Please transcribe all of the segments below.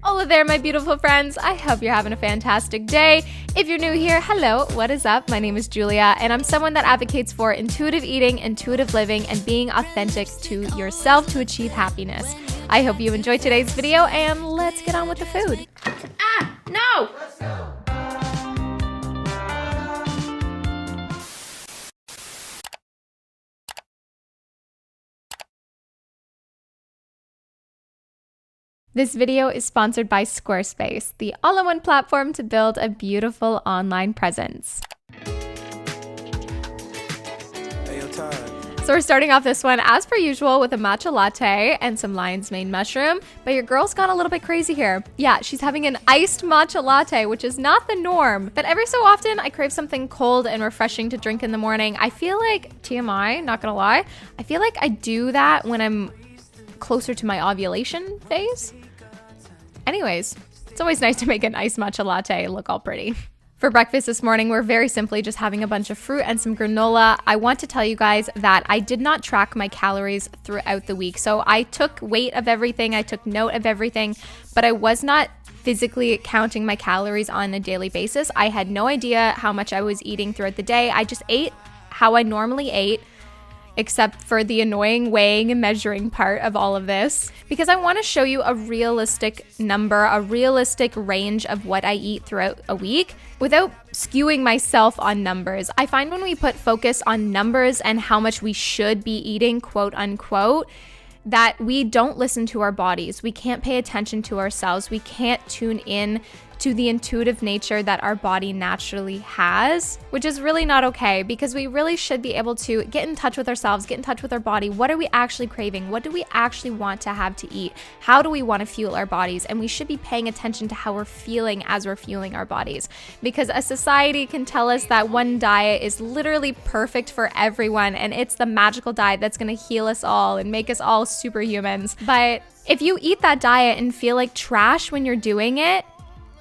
Hola there, my beautiful friends. I hope you're having a fantastic day. If you're new here, hello, what is up? My name is Julia, and I'm someone that advocates for intuitive eating, intuitive living, and being authentic to yourself to achieve happiness. I hope you enjoyed today's video, and let's get on with the food. Ah, no! This video is sponsored by Squarespace, the all-in-one platform to build a beautiful online presence. So we're starting off this one, as per usual, with a matcha latte and some lion's mane mushroom, but your girl's gone a little bit crazy here. Yeah, she's having an iced matcha latte, which is not the norm, but every so often I crave something cold and refreshing to drink in the morning. I feel like, TMI, not gonna lie, I feel like I do that when I'm closer to my ovulation phase. Anyways, it's always nice to make a nice matcha latte look all pretty. For breakfast this morning, we're very simply just having a bunch of fruit and some granola. I want to tell you guys that I did not track my calories throughout the week. So I took weight of everything, I took note of everything, but I was not physically counting my calories on a daily basis. I had no idea how much I was eating throughout the day. I just ate how I normally ate, except for the annoying weighing and measuring part of all of this, because I want to show you a realistic number, a realistic range of what I eat throughout a week without skewing myself on numbers. I find when we put focus on numbers and how much we should be eating, quote unquote, that we don't listen to our bodies. We can't pay attention to ourselves. We can't tune in to the intuitive nature that our body naturally has, which is really not okay, because we really should be able to get in touch with ourselves, get in touch with our body. What are we actually craving? What do we actually want to have to eat? How do we want to fuel our bodies? And we should be paying attention to how we're feeling as we're fueling our bodies, because a society can tell us that one diet is literally perfect for everyone, and it's the magical diet that's going to heal us all and make us all superhumans. But if you eat that diet and feel like trash when you're doing it,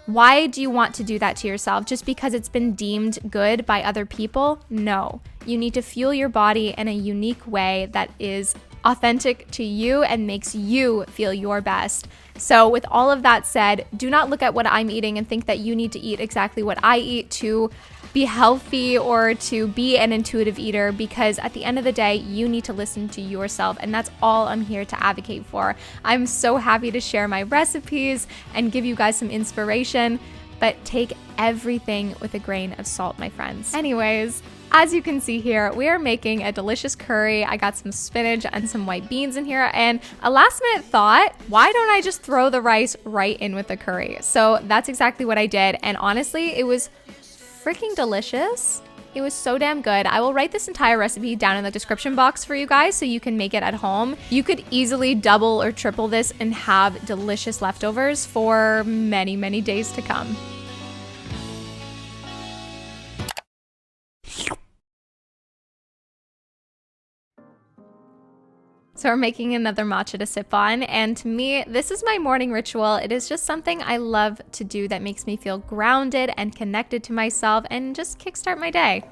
why do you want to do that to yourself? Just because it's been deemed good by other people? No. You need to fuel your body in a unique way that is authentic to you and makes you feel your best. So with all of that said, do not look at what I'm eating and think that you need to eat exactly what I eat to be healthy or to be an intuitive eater, because at the end of the day, you need to listen to yourself, and that's all I'm here to advocate for. I'm so happy to share my recipes and give you guys some inspiration, but take everything with a grain of salt, my friends. Anyways, as you can see here, we are making a delicious curry. I got some spinach and some white beans in here, and a last minute thought, why don't I just throw the rice right in with the curry? So that's exactly what I did, and honestly, it was freaking delicious. It was so damn good. I will write this entire recipe down in the description box for you guys so you can make it at home. You could easily double or triple this and have delicious leftovers for many, many days to come. So we're making another matcha to sip on, and to me, this is my morning ritual. It is just something I love to do that makes me feel grounded and connected to myself and just kickstart my day.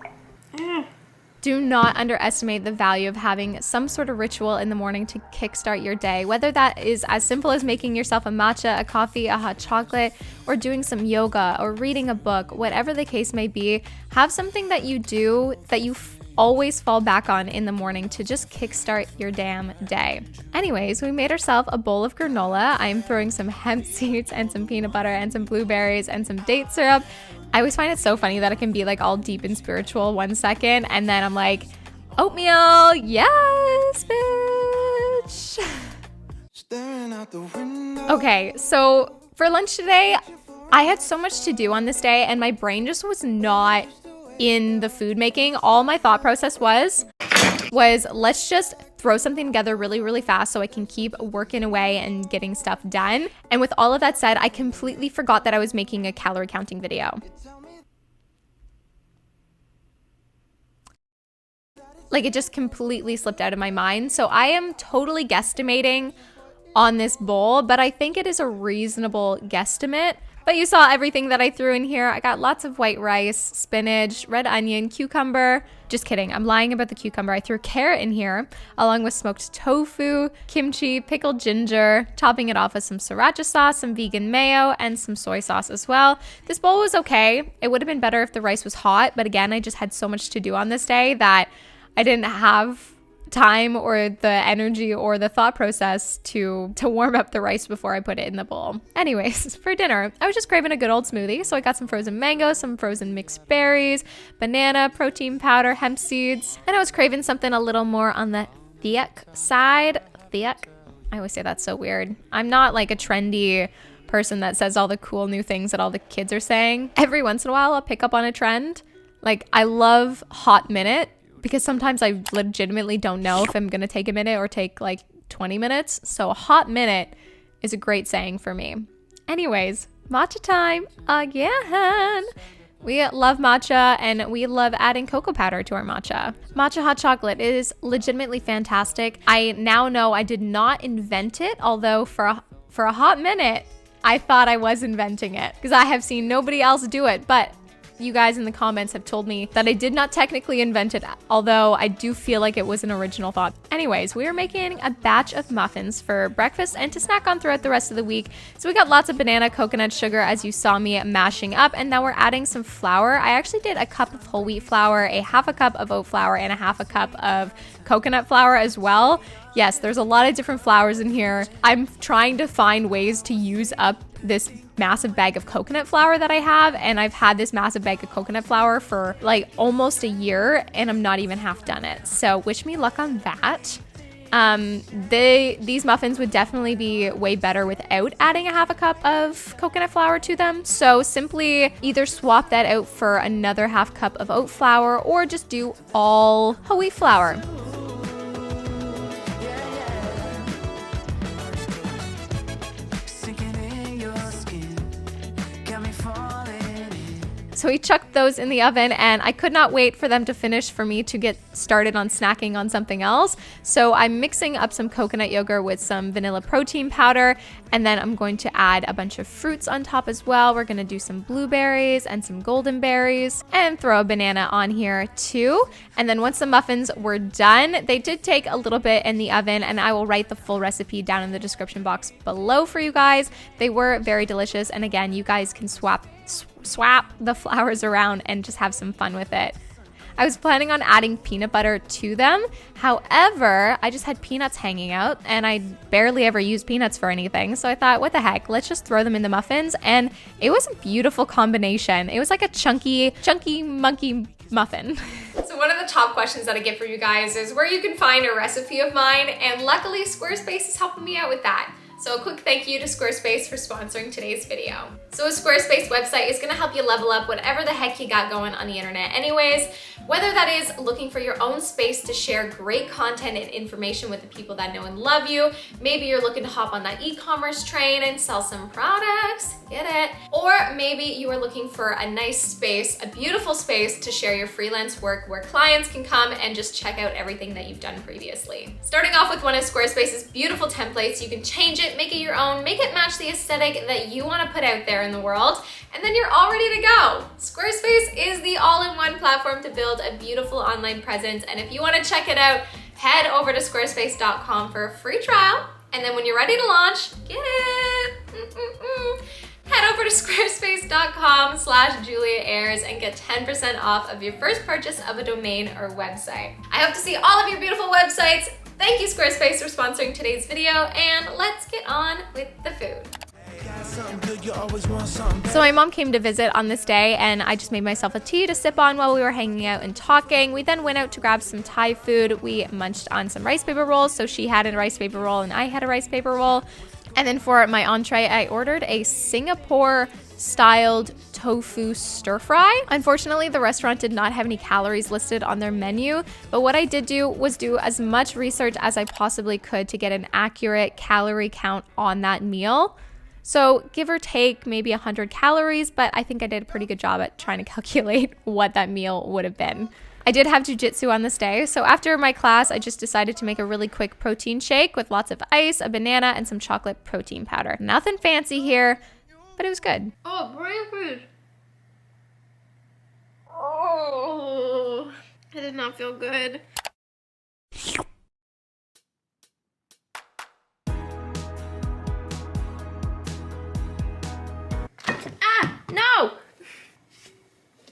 Do not underestimate the value of having some sort of ritual in the morning to kickstart your day, whether that is as simple as making yourself a matcha, a coffee, a hot chocolate, or doing some yoga or reading a book. Whatever the case may be, have something that you do that you always fall back on in the morning to just kickstart your damn day. Anyways, we made ourselves a bowl of granola. I'm throwing some hemp seeds and some peanut butter and some blueberries and some date syrup. I always find it so funny that I can be like all deep and spiritual 1 second, and then I'm like, oatmeal, yes, bitch. Okay, so for lunch today, I had so much to do on this day, and my brain just was not in the food making. All my thought process was let's just throw something together really, really fast so I can keep working away and getting stuff done. And with all of that said, I completely forgot that I was making a calorie counting video. Like, it just completely slipped out of my mind. So I am totally guesstimating on this bowl, but I think it is a reasonable guesstimate But you saw everything that I threw in here. I got lots of white rice, spinach, red onion, cucumber. Just kidding, I'm lying about the cucumber. I threw carrot in here, along with smoked tofu, kimchi, pickled ginger, topping it off with some sriracha sauce, some vegan mayo, and some soy sauce as well. This bowl was okay. It would have been better if the rice was hot, but again, I just had so much to do on this day that I didn't have time or the energy or the thought process to warm up the rice before I put it in the bowl. Anyways, for dinner, I was just craving a good old smoothie. So I got some frozen mangoes, some frozen mixed berries, banana, protein powder, hemp seeds, and I was craving something a little more on the thick side. Thick? I always say that's so weird. I'm not like a trendy person that says all the cool new things that all the kids are saying. Every once in a while, I'll pick up on a trend. Like, I love hot minute, because sometimes I legitimately don't know if I'm gonna take a minute or take like 20 minutes. So a hot minute is a great saying for me. Anyways, matcha time again. We love matcha and we love adding cocoa powder to our matcha. Matcha hot chocolate is legitimately fantastic. I now know I did not invent it, although for a hot minute, I thought I was inventing it because I have seen nobody else do it, but you guys in the comments have told me that I did not technically invent it, although I do feel like it was an original thought. Anyways, we are making a batch of muffins for breakfast and to snack on throughout the rest of the week. So we got lots of banana, coconut sugar, as you saw me mashing up, and now we're adding some flour. I actually did a cup of whole wheat flour, a half a cup of oat flour, and a half a cup of coconut flour as well. Yes, there's a lot of different flours in here. I'm trying to find ways to use up this massive bag of coconut flour that I have, and I've had this massive bag of coconut flour for like almost a year and I'm not even half done it. So wish me luck on that. These muffins would definitely be way better without adding a half a cup of coconut flour to them. So simply either swap that out for another half cup of oat flour or just do all whole wheat flour. So we chucked those in the oven and I could not wait for them to finish for me to get started on snacking on something else. So I'm mixing up some coconut yogurt with some vanilla protein powder, and then I'm going to add a bunch of fruits on top as well. We're gonna do some blueberries and some golden berries and throw a banana on here too. And then once the muffins were done, they did take a little bit in the oven, and I will write the full recipe down in the description box below for you guys. They were very delicious, and again, you guys can swap the flours around and just have some fun with it. I was planning on adding peanut butter to them. However, I just had peanuts hanging out and I barely ever use peanuts for anything. So I thought, what the heck, let's just throw them in the muffins. And it was a beautiful combination. It was like a chunky monkey muffin. So one of the top questions that I get from you guys is where you can find a recipe of mine. And luckily Squarespace is helping me out with that. So a quick thank you to Squarespace for sponsoring today's video. So a Squarespace website is gonna help you level up whatever the heck you got going on the internet anyways, whether that is looking for your own space to share great content and information with the people that know and love you. Maybe you're looking to hop on that e-commerce train and sell some products, get it? Or maybe you are looking for a nice space, a beautiful space to share your freelance work where clients can come and just check out everything that you've done previously. Starting off with one of Squarespace's beautiful templates, you can change it, make it your own, make it match the aesthetic that you want to put out there in the world, and then you're all ready to go. Squarespace is the all-in-one platform to build a beautiful online presence, and if you want to check it out, head over to squarespace.com for a free trial, and then when you're ready to launch, get it! Head over to squarespace.com/Julia Ayers and get 10% off of your first purchase of a domain or website. I hope to see all of your beautiful websites. Thank you, Squarespace, for sponsoring today's video, and let's get on with the food. So my mom came to visit on this day, and I just made myself a tea to sip on while we were hanging out and talking. We then went out to grab some Thai food. We munched on some rice paper rolls, so she had a rice paper roll and I had a rice paper roll. And then for my entree, I ordered a Singapore-styled tofu stir fry. Unfortunately, the restaurant did not have any calories listed on their menu, but what I did do was do as much research as I possibly could to get an accurate calorie count on that meal. So give or take maybe 100 calories, but I think I did a pretty good job at trying to calculate what that meal would have been. I did have jujitsu on this day, so after my class, I just decided to make a really quick protein shake with lots of ice, a banana, and some chocolate protein powder. Nothing fancy here, but but it was good. Oh, breakfast. Oh, it did not feel good. Ah, no!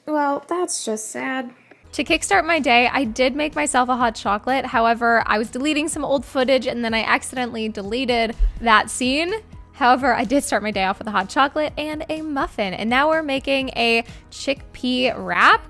Well, that's just sad. To kickstart my day, I did make myself a hot chocolate. However, I was deleting some old footage and then I accidentally deleted that scene. However, I did start my day off with a hot chocolate and a muffin. And now we're making a chickpea wrap.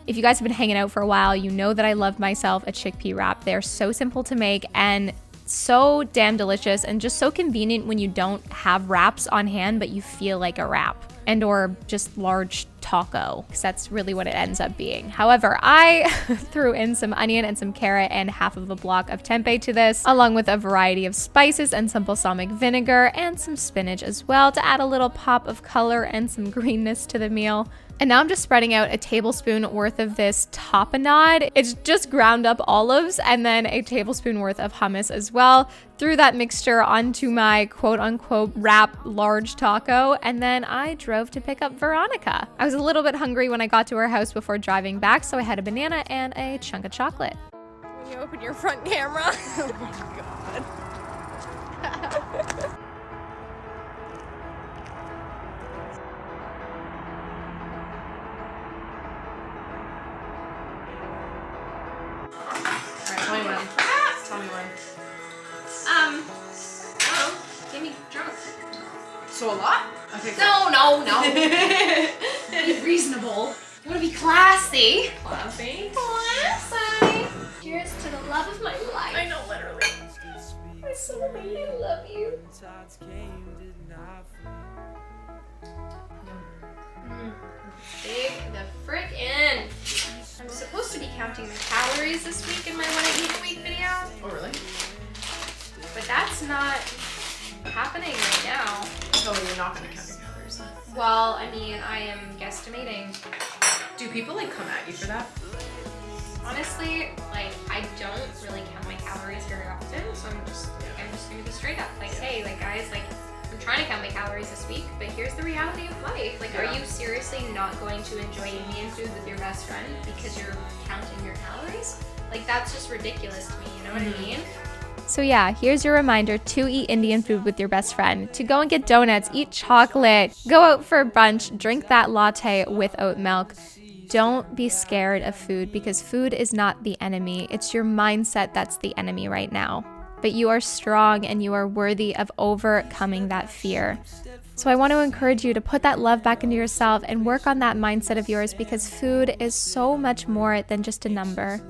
If you guys have been hanging out for a while, you know that I love myself a chickpea wrap. They're so simple to make and so damn delicious and just so convenient when you don't have wraps on hand, but you feel like a wrap and or just large taco, because that's really what it ends up being. However, I threw in some onion and some carrot and half of a block of tempeh to this, along with a variety of spices and some balsamic vinegar and some spinach as well to add a little pop of color and some greenness to the meal. And now I'm just spreading out a tablespoon worth of this tapenade. It's just ground up olives and then a tablespoon worth of hummus as well. Threw that mixture onto my quote unquote wrap large taco, and then I drove to pick up Veronica. I was a little bit hungry when I got to her house before driving back, so I had a banana and a chunk of chocolate. When you open your front camera. Oh my god. Tell me when. Oh, get me drunk. So a lot? Okay. No. Be reasonable. You wanna be classy. Classy. Classy. Cheers to the love of my life. I know, literally. I so really love you. Dig the frick in. I'm supposed to be counting the calories this week in my What I Eat a Week video. Oh, really? But that's not happening right now. Oh, you're not gonna count your calories. Well, I mean, I am guesstimating. Do people like come at you for that? Honestly, like, I don't really count my calories very often, so I'm just gonna be straight up. Like, hey, like, guys, like, I'm trying to count my calories this week, but here's the reality of life. Like, Yeah. are you seriously not going to enjoy Indian food with your best friend because you're counting your calories? Like, that's just ridiculous to me, you know what I mean? So yeah, here's your reminder to eat Indian food with your best friend, to go and get donuts, eat chocolate, go out for brunch, drink that latte with oat milk. Don't be scared of food, because food is not the enemy. It's your mindset that's the enemy right now. But you are strong and you are worthy of overcoming that fear. So I want to encourage you to put that love back into yourself and work on that mindset of yours, because food is so much more than just a number.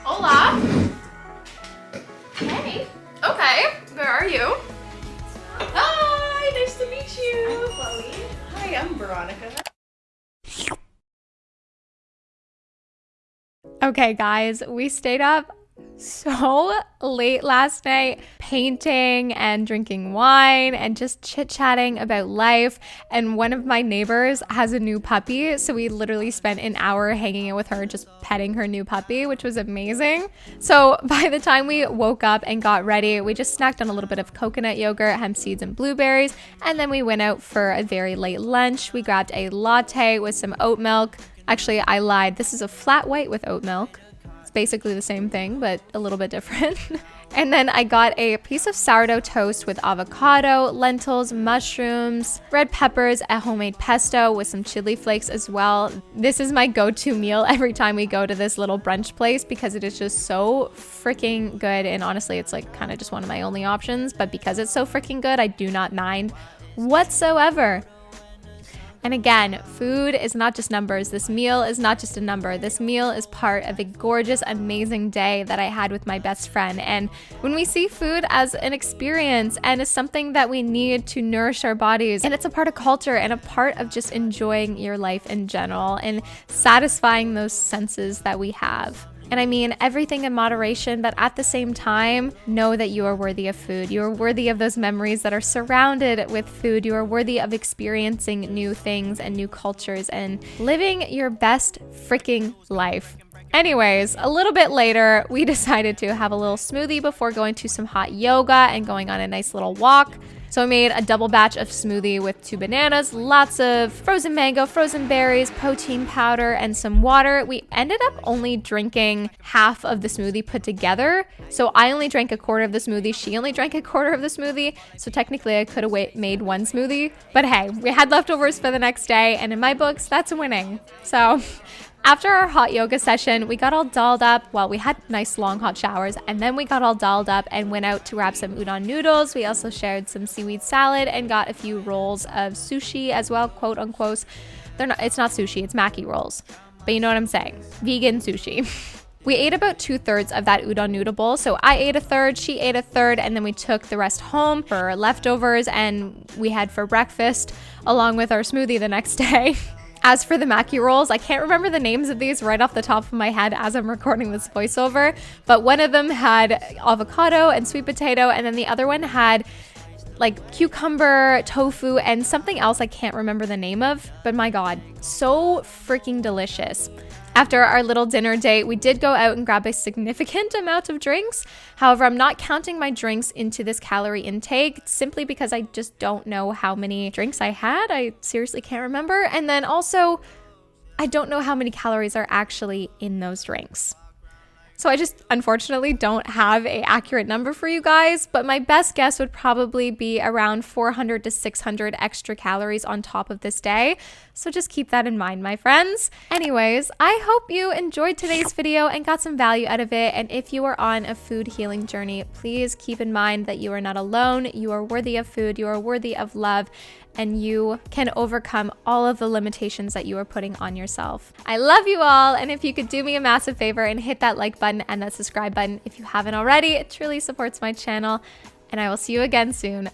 Hola! Hey! Okay, where are you? Hi, nice to meet you! Chloe. Hi, I'm Veronica. Okay, guys, we stayed up so late last night painting and drinking wine and just chit-chatting about life. And one of my neighbors has a new puppy, so we literally spent an hour hanging out with her, just petting her new puppy, which was amazing. So by the time we woke up and got ready, we just snacked on a little bit of coconut yogurt, hemp seeds, and blueberries, and then we went out for a very late lunch. We grabbed a latte with some oat milk. Actually, I lied. This is a flat white with oat milk. It's basically the same thing, but a little bit different. And then I got a piece of sourdough toast with avocado, lentils, mushrooms, red peppers, a homemade pesto with some chili flakes as well. This is my go-to meal every time we go to this little brunch place, because it is just so freaking good. And honestly, it's like kind of just one of my only options, but because it's so freaking good, I do not mind whatsoever. And again, food is not just numbers. This meal is not just a number. This meal is part of a gorgeous, amazing day that I had with my best friend. And when we see food as an experience and as something that we need to nourish our bodies, and it's a part of culture and a part of just enjoying your life in general and satisfying those senses that we have. And I mean everything in moderation, but at the same time, know that you are worthy of food. You are worthy of those memories that are surrounded with food. You are worthy of experiencing new things and new cultures and living your best freaking life. Anyways, a little bit later, we decided to have a little smoothie before going to some hot yoga and going on a nice little walk. So I made a double batch of smoothie with 2 bananas, lots of frozen mango, frozen berries, protein powder, and some water. We ended up only drinking half of the smoothie put together. So I only drank a quarter of the smoothie. She only drank a quarter of the smoothie. So technically I could have made one smoothie. But hey, we had leftovers for the next day. And in my books, that's winning. So after our hot yoga session, we got all dolled up. Well, we had nice long hot showers, and then we got all dolled up and went out to grab some udon noodles. We also shared some seaweed salad and got a few rolls of sushi as well, quote unquote. It's not sushi, it's maki rolls. But you know what I'm saying. Vegan sushi. We ate about 2/3 of that udon noodle bowl. So I ate a third, she ate a third, and then we took the rest home for leftovers and we had for breakfast along with our smoothie the next day. As for the maki rolls, I can't remember the names of these right off the top of my head as I'm recording this voiceover, but one of them had avocado and sweet potato, and then the other one had like cucumber, tofu, and something else I can't remember the name of, but my God, so freaking delicious. After our little dinner date, we did go out and grab a significant amount of drinks. However, I'm not counting my drinks into this calorie intake simply because I just don't know how many drinks I had. I seriously can't remember. And then also, I don't know how many calories are actually in those drinks. So I just unfortunately don't have an accurate number for you guys, but my best guess would probably be around 400 to 600 extra calories on top of this day. So just keep that in mind, my friends. Anyways, I hope you enjoyed today's video and got some value out of it. And if you are on a food healing journey, please keep in mind that you are not alone. You are worthy of food. You are worthy of love. And you can overcome all of the limitations that you are putting on yourself. I love you all, and if you could do me a massive favor and hit that like button and that subscribe button if you haven't already, it truly supports my channel, and I will see you again soon.